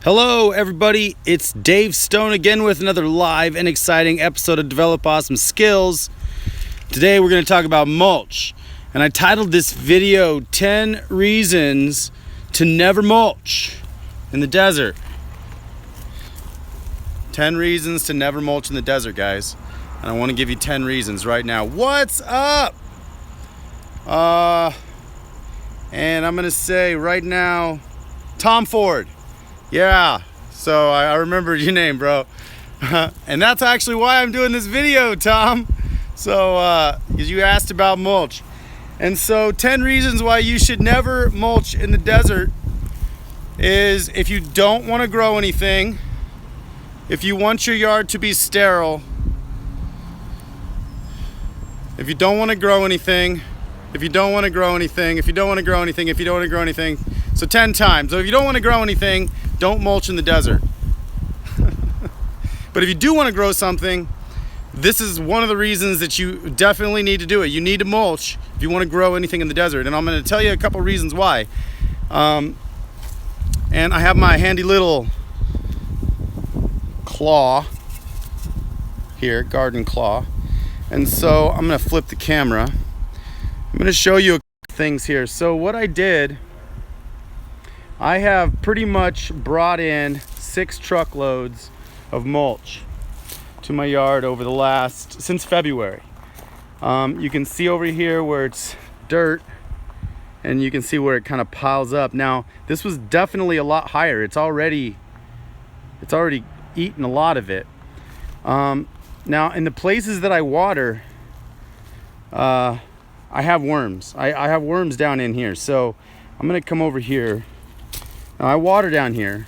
Hello everybody, it's Dave Stone again with another live and exciting episode of Develop Awesome Skills. Today we're going to talk about mulch, and I titled this video 10 Reasons to Never Mulch in the Desert. 10 reasons to never mulch in the desert, guys. And I want to give you 10 reasons right now. What's up? And I'm going to say right now, Tom Ford. Yeah, so I remembered your name, bro. And that's actually why I'm doing this video, Tom. So, because you asked about mulch. And so 10 reasons why you should never mulch in the desert is if you don't want to grow anything, if you want your yard to be sterile, if you don't want to grow anything, if you don't want to grow anything, if you don't want to grow anything, if you don't want to grow anything. So 10 times. So if you don't want to grow anything, don't mulch in the desert. But if you do want to grow something, this is one of the reasons that you definitely need to do it. You need to mulch if you want to grow anything in the desert. And I'm going to tell you a couple reasons why. And I have my handy little claw here, garden claw. And so I'm going to flip the camera. I'm going to show you a couple things here. So what I did, I have pretty much brought in 6 truckloads of mulch to my yard over the since February. You can see over here where it's dirt, and you can see where it kind of piles up. Now, this was definitely a lot higher. It's already eaten a lot of it. Now, in the places that I water, I have worms. I have worms down in here. So I'm gonna come over here. Now, I water down here.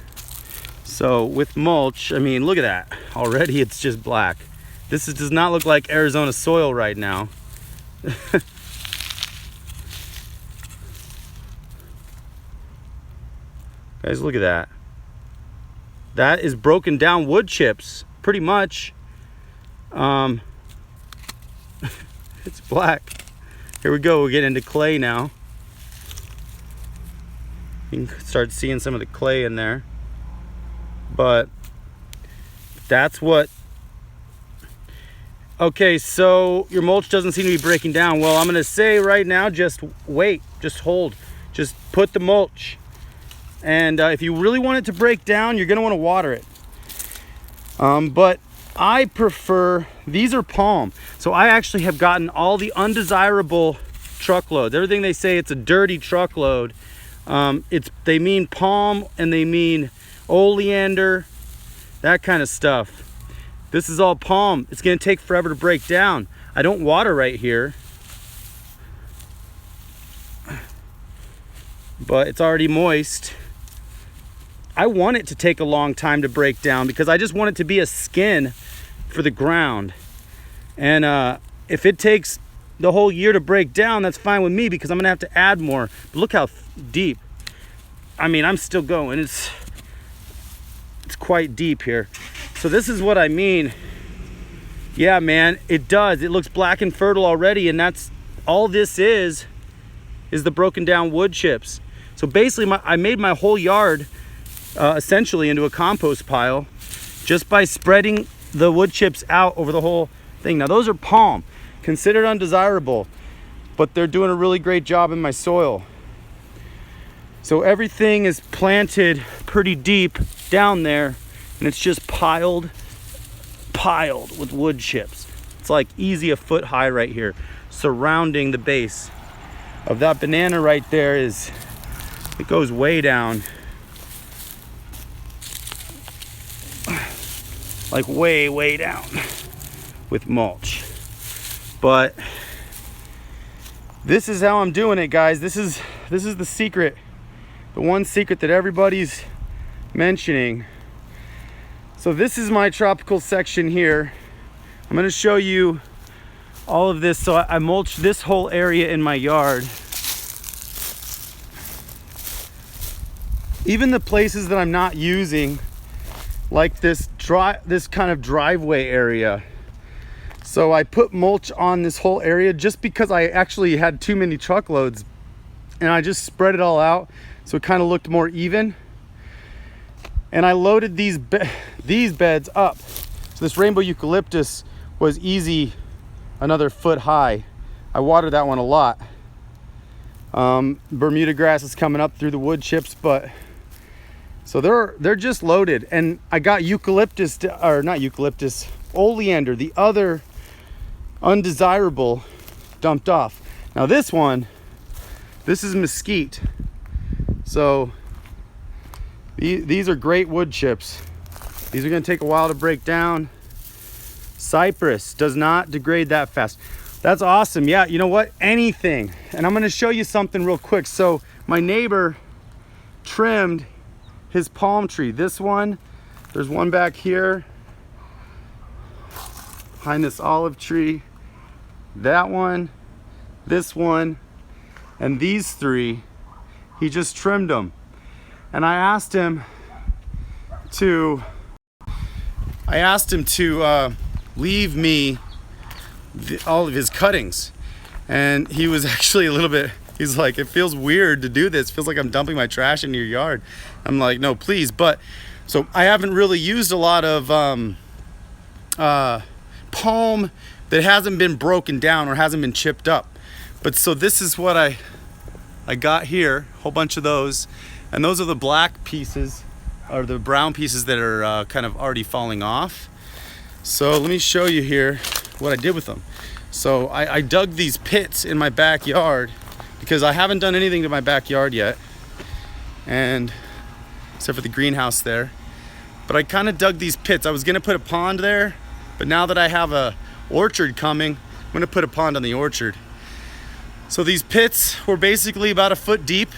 So with mulch, I mean, look at that. Already it's just black. This does not look like Arizona soil right now. Guys, look at that. That is broken down wood chips, pretty much. It's black. Here we go, we're getting into clay now. You can start seeing some of the clay in there. But that's what... Okay, so your mulch doesn't seem to be breaking down. Well, I'm going to say right now, just wait, just hold. Just put the mulch. And if you really want it to break down, you're going to want to water it. But I prefer... These are palm. So I actually have gotten all the undesirable truckloads. Everything they say it's a dirty truckload. They mean palm, and they mean oleander, that kind of stuff. This is all palm. It's going to take forever to break down. I don't water right here, but it's already moist. I want it to take a long time to break down because I just want it to be a skin for the ground. And if it takes the whole year to break down, that's fine with me because I'm gonna have to add more. But look how deep. I mean, I'm still going. It's quite deep here. So this is what I mean. Yeah, man, it does. It looks black and fertile already, and that's all this is the broken down wood chips. So basically, I made my whole yard essentially into a compost pile just by spreading the wood chips out over the whole thing. Now, those are palm. Considered undesirable, but they're doing a really great job in my soil. So everything is planted pretty deep down there, and it's just piled with wood chips. It's like easy a foot high right here, surrounding the base of that banana right there. It goes way down, like way down with mulch. But this is how I'm doing it, guys. This is the secret. The one secret that everybody's mentioning. So this is my tropical section here. I'm going to show you all of this. So I mulched this whole area in my yard. Even the places that I'm not using, like this kind of driveway area. So I put mulch on this whole area just because I actually had too many truckloads, and I just spread it all out so it kind of looked more even. and I loaded these beds up. So this rainbow eucalyptus was easy, another foot high. I watered that one a lot. Bermuda grass is coming up through the wood chips, but so they're just loaded. And I got eucalyptus, or not eucalyptus, oleander, the other undesirable, dumped off. Now this is mesquite. So these are great wood chips. These are going to take a while to break down. Cypress does not degrade that fast. That's awesome. Yeah, you know what? Anything. And I'm going to show you something real quick. So my neighbor trimmed his palm tree. This one, there's one back here behind this olive tree. That one, this one, and these three. He just trimmed them. And I asked him to leave me all of his cuttings, and he was actually a little bit, he's like, it feels weird to do this, it feels like I'm dumping my trash into your yard. I'm like, no, please. But so I haven't really used a lot of palm that hasn't been broken down or hasn't been chipped up. But so this is what I got here, a whole bunch of those, and those are the black pieces, or the brown pieces that are kind of already falling off. So let me show you here what I did with them. So I dug these pits in my backyard because I haven't done anything to my backyard yet, and except for the greenhouse there. But I kind of dug these pits. I was gonna put a pond there, but now that I have a orchard coming, I'm gonna put a pond on the orchard. So these pits were basically about a foot deep,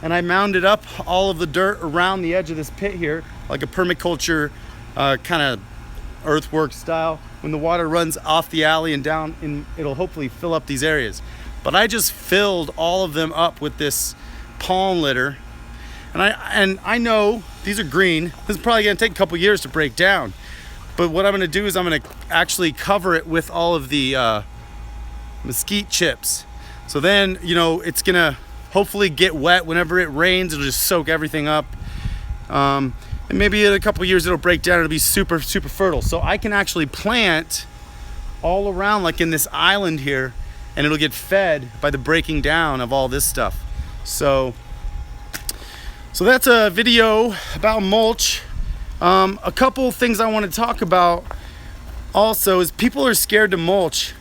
and I mounded up all of the dirt around the edge of this pit here, like a permaculture kind of earthwork style. When the water runs off the alley and down, it'll hopefully fill up these areas. But I just filled all of them up with this palm litter. And I know these are green. This is probably gonna take a couple years to break down. But what I'm gonna do is I'm gonna actually cover it with all of the mesquite chips. So then, you know, it's gonna hopefully get wet whenever it rains. It'll just soak everything up. And maybe in a couple years it'll break down. It'll be super, super fertile. So I can actually plant all around, like in this island here, and it'll get fed by the breaking down of all this stuff. So that's a video about mulch. A couple things I want to talk about also is people are scared to mulch.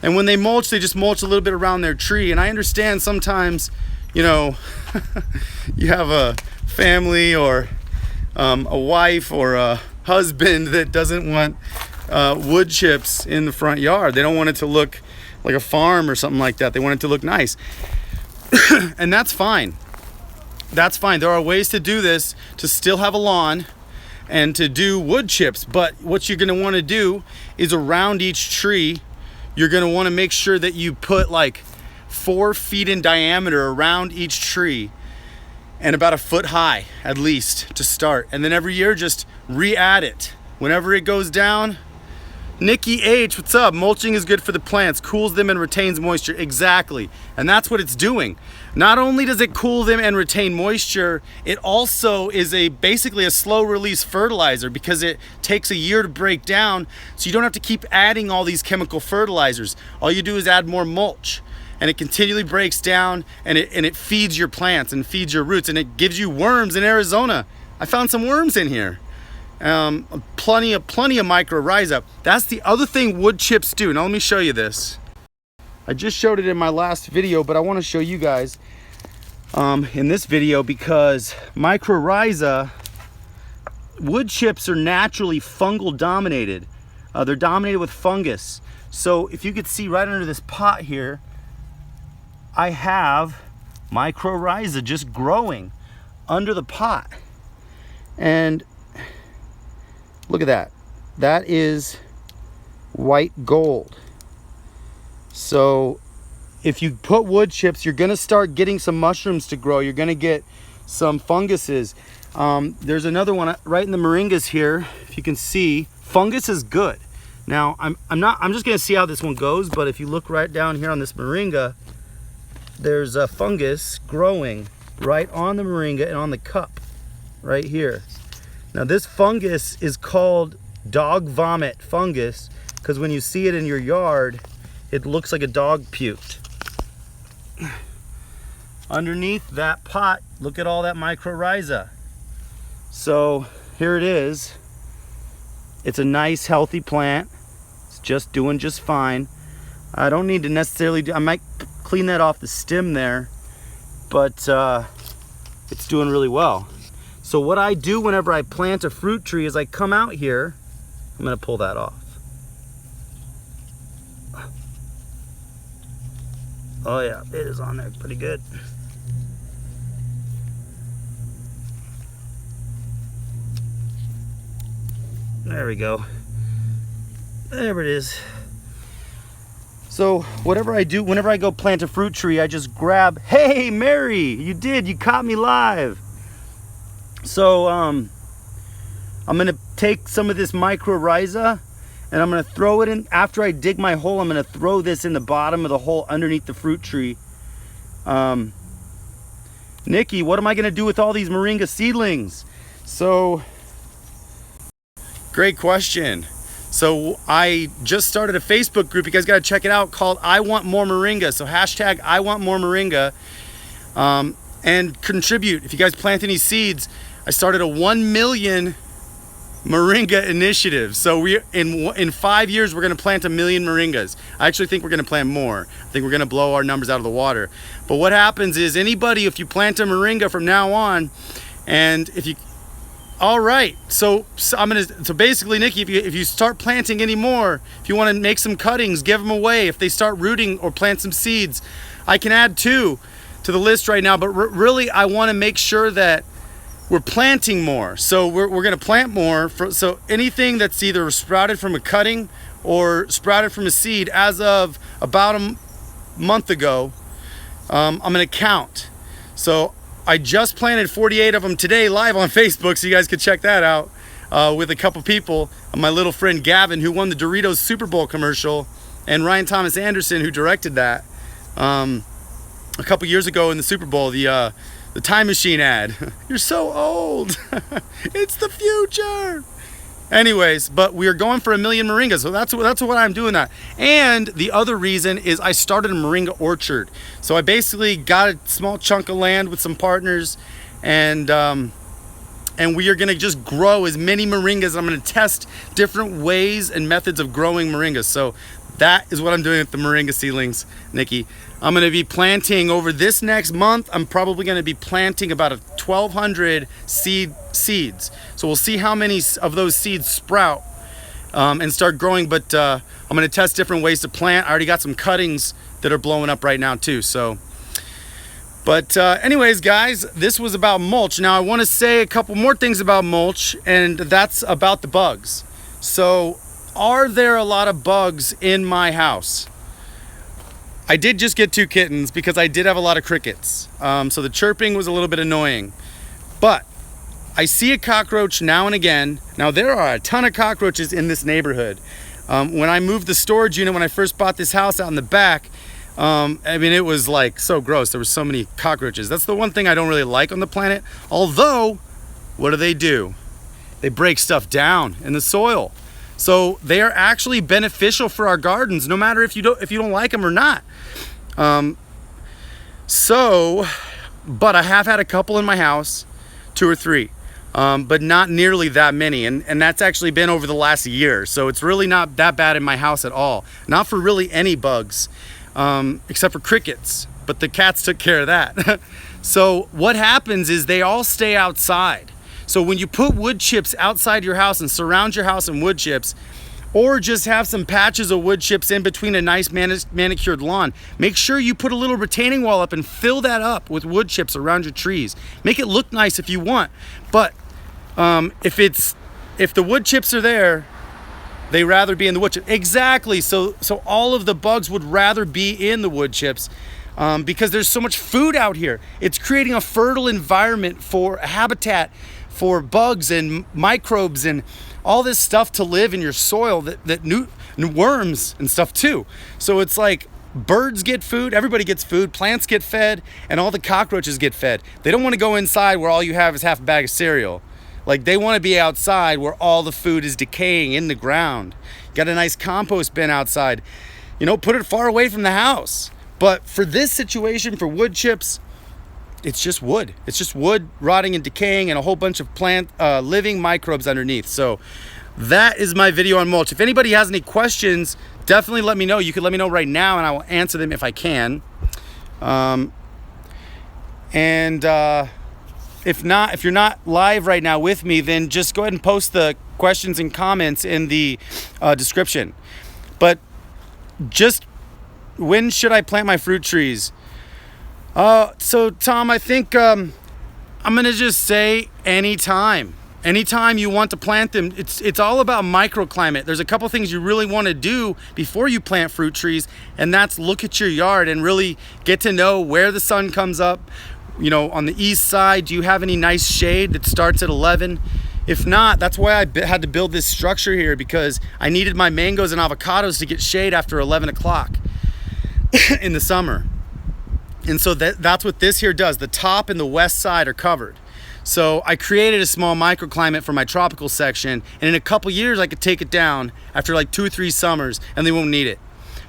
And when they mulch, they just mulch a little bit around their tree. And I understand sometimes, you know, you have a family or a wife or a husband that doesn't want wood chips in the front yard. They don't want it to look like a farm or something like that. They want it to look nice. And that's fine. That's fine. There are ways to do this to still have a lawn and to do wood chips. But what you're going to want to do is around each tree, you're going to want to make sure that you put like 4 feet in diameter around each tree, and about a foot high at least to start. And then every year just re-add it. Whenever it goes down, Nikki H, what's up? Mulching is good for the plants, cools them and retains moisture. Exactly. And that's what it's doing. Not only does it cool them and retain moisture, it also is basically a slow release fertilizer because it takes a year to break down, so you don't have to keep adding all these chemical fertilizers. All you do is add more mulch, and it continually breaks down, and it feeds your plants and feeds your roots, and it gives you worms in Arizona. I found some worms in here. Plenty of mycorrhiza. That's the other thing wood chips do. Now let me show you this. I just showed it in my last video, but I want to show you guys in this video because mycorrhiza, wood chips are naturally fungal dominated. They're dominated with fungus. So if you could see right under this pot here, I have mycorrhiza just growing under the pot. And look at that. That is white gold. So if you put wood chips, you're going to start getting some mushrooms to grow. You're going to get some funguses. There's another one right in the moringas here. If you can see, fungus is good. Now I'm just going to see how this one goes, but if you look right down here on this moringa, there's a fungus growing right on the moringa and on the cup right here. Now this fungus is called dog vomit fungus because when you see it in your yard, it looks like a dog puked. Underneath that pot, look at all that mycorrhiza. So here it is. It's a nice healthy plant. It's just doing just fine. I don't need to necessarily I might clean that off the stem there, but it's doing really well. So what I do whenever I plant a fruit tree is I come out here. I'm gonna pull that off. Oh yeah, it is on there pretty good. There we go. There it is. So whatever I do, whenever I go plant a fruit tree, I just grab, hey Mary, you caught me live. So I'm gonna take some of this mycorrhiza and I'm gonna throw it in, after I dig my hole, I'm gonna throw this in the bottom of the hole underneath the fruit tree. Nikki, what am I gonna do with all these moringa seedlings? So, great question. So I just started a Facebook group, you guys gotta check it out, called I Want More Moringa. So hashtag I Want More Moringa, and contribute. If you guys plant any seeds, I started a 1 million moringa initiative. So we in 5 years we're gonna plant 1 million moringas. I actually think we're gonna plant more. I think we're gonna blow our numbers out of the water. But what happens is anybody, if you plant a moringa from now on, and if you, all right, so basically, Nikki, if you start planting any more, if you want to make some cuttings, give them away. If they start rooting or plant some seeds, I can add 2 to the list right now. But really, I want to make sure that we're planting more. So we're going to plant more. So anything that's either sprouted from a cutting or sprouted from a seed, as of about a month ago, I'm going to count. So I just planted 48 of them today live on Facebook, so you guys could check that out with a couple people. My little friend Gavin, who won the Doritos Super Bowl commercial, and Ryan Thomas Anderson, who directed that a couple years ago in the Super Bowl, the time machine ad. You're so old. It's the future. Anyways, but we are going for 1 million moringas, so that's what I'm doing that. And the other reason is I started a moringa orchard. So I basically got a small chunk of land with some partners, and we are gonna just grow as many moringas. I'm gonna test different ways and methods of growing moringas. So that is what I'm doing with the moringa seedlings, Nikki. I'm gonna be planting over this next month. I'm probably gonna be planting about 1,200 seeds. So we'll see how many of those seeds sprout and start growing. But I'm gonna test different ways to plant. I already got some cuttings that are blowing up right now too. So, but anyways, guys, this was about mulch. Now I wanna say a couple more things about mulch, and that's about the bugs. So, are there a lot of bugs in my house? I did just get 2 kittens because I did have a lot of crickets. So the chirping was a little bit annoying. But I see a cockroach now and again. Now there are a ton of cockroaches in this neighborhood. When I moved the storage unit, when I first bought this house out in the back, I mean, it was like so gross. There were so many cockroaches. That's the one thing I don't really like on the planet. Although, what do? They break stuff down in the soil. So they are actually beneficial for our gardens, no matter if you don't like them or not. But I have had a couple in my house, 2 or 3, but not nearly that many. And that's actually been over the last year. So it's really not that bad in my house at all. Not for really any bugs, except for crickets. But the cats took care of that. So what happens is they all stay outside. So when you put wood chips outside your house and surround your house in wood chips, or just have some patches of wood chips in between a nice manicured lawn, make sure you put a little retaining wall up and fill that up with wood chips around your trees. Make it look nice if you want, but if the wood chips are there, they rather be in the wood chips. Exactly. So all of the bugs would rather be in the wood chips. Because there's so much food out here. It's creating a fertile environment for a habitat for bugs and microbes and all this stuff to live in your soil, that worms and stuff too. So it's like birds get food, everybody gets food, plants get fed, and all the cockroaches get fed. They don't want to go inside where all you have is half a bag of cereal. Like, they want to be outside where all the food is decaying in the ground. Got a nice compost bin outside. You know, put it far away from the house. But for this situation, for wood chips, it's just wood. It's just wood rotting and decaying and a whole bunch of plant living microbes underneath. So that is my video on mulch. If anybody has any questions, definitely let me know. You can let me know right now and I will answer them if I can. If not, if you're not live right now with me, then just go ahead and post the questions and comments in the description. But just when should I plant my fruit trees? So Tom, I think I'm gonna just say anytime. Anytime you want to plant them. It's all about microclimate. There's a couple things you really want to do before you plant fruit trees, and that's look at your yard and really get to know where the sun comes up. You know, on the east side, do you have any nice shade that starts at 11? If not, that's why I had to build this structure here, because I needed my mangoes and avocados to get shade after 11 o'clock in the summer. And so that's what this here does. The top and the west side are covered. So I created a small microclimate for my tropical section, and in a couple years I could take it down after like 2 or 3 summers and they won't need it.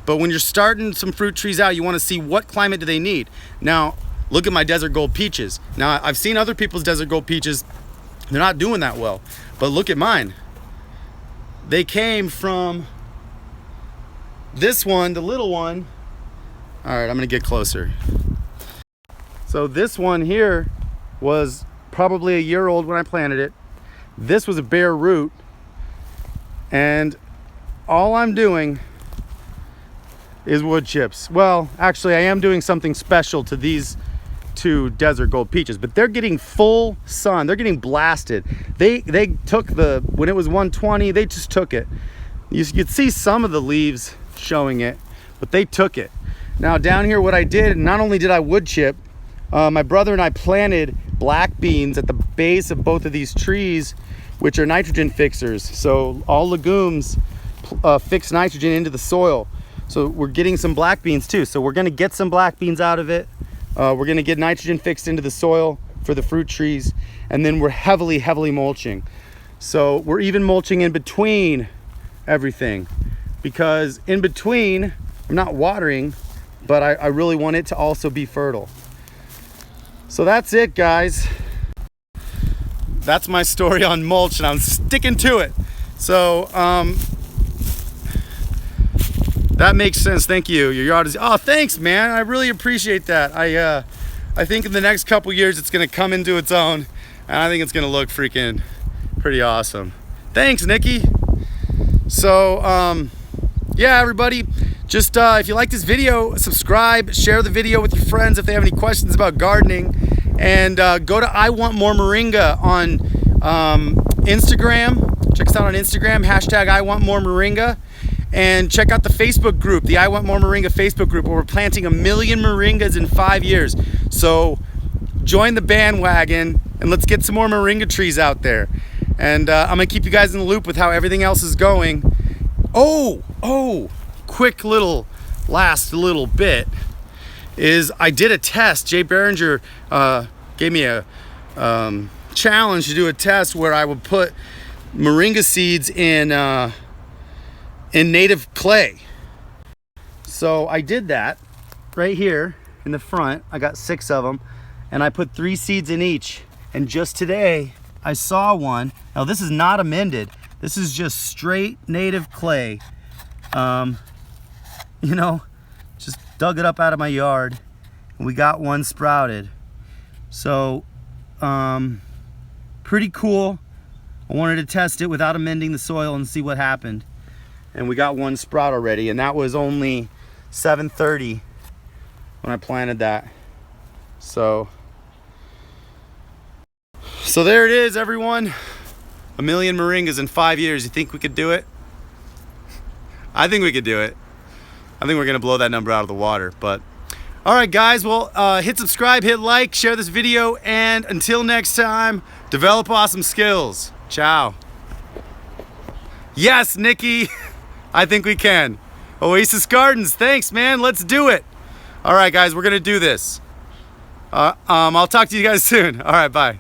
But when you're starting some fruit trees out, you want to see what climate do they need. Now, look at my desert gold peaches. Now, I've seen other people's desert gold peaches. They're not doing that well. But look at mine. They came from this one, the little one. All right, I'm gonna get closer. So this one here was probably a year old when I planted it. This was a bare root. And all I'm doing is wood chips. Well, actually, I am doing something special to these 2 desert gold peaches, but they're getting full sun. They're getting blasted. They took when it was 120, they just took it. You could see some of the leaves showing it, but they took it. Now down here, what I did, not only did I wood chip, my brother and I planted black beans at the base of both of these trees, which are nitrogen fixers. So all legumes fix nitrogen into the soil. So we're getting some black beans too. So we're gonna get some black beans out of it. We're gonna get nitrogen fixed into the soil for the fruit trees, and then we're heavily mulching. So we're even mulching in between everything, because in between, I'm not watering, but I really want it to also be fertile. So that's it, guys. That's my story on mulch, and I'm sticking to it. So that makes sense. Thank you. Your yard is, oh, thanks, man. I really appreciate that. I think in the next couple years it's gonna come into its own, and I think it's gonna look freaking pretty awesome. Thanks, Nikki. So yeah, everybody, just if you like this video, subscribe, share the video with your friends if they have any questions about gardening, and go to I Want More Moringa on Instagram. Check us out on Instagram, hashtag I Want More Moringa. And check out the Facebook group, the I Want More Moringa Facebook group, where we're planting 1 million moringas in 5 years. So join the bandwagon and let's get some more moringa trees out there. And I'm gonna keep you guys in the loop with how everything else is going. Oh, quick last little bit is I did a test. Jay Behringer gave me a challenge to do a test where I would put moringa seeds in native clay. So I did that right here in the front. I got 6 of them, and I put 3 seeds in each. And just today I saw one. Now this is not amended. This is just straight native clay. You know, just dug it up out of my yard, and we got one sprouted. So pretty cool. I wanted to test it without amending the soil and see what happened. And we got one sprout already, and that was only 7:30 when I planted that. So there it is, everyone. 1 million moringas in 5 years. You think we could do it? I think we could do it. I think we're gonna blow that number out of the water. But all right, guys, well, hit subscribe, hit like, share this video, and until next time, develop awesome skills. Ciao. Yes, Nikki. I think we can. Oasis Gardens, thanks, man. Let's do it. All right, guys, we're gonna do this. I'll talk to you guys soon. All right, bye.